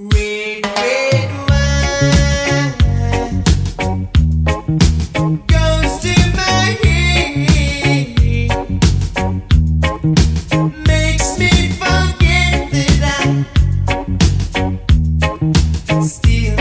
Red, red wine goes to my head, makes me forget that I still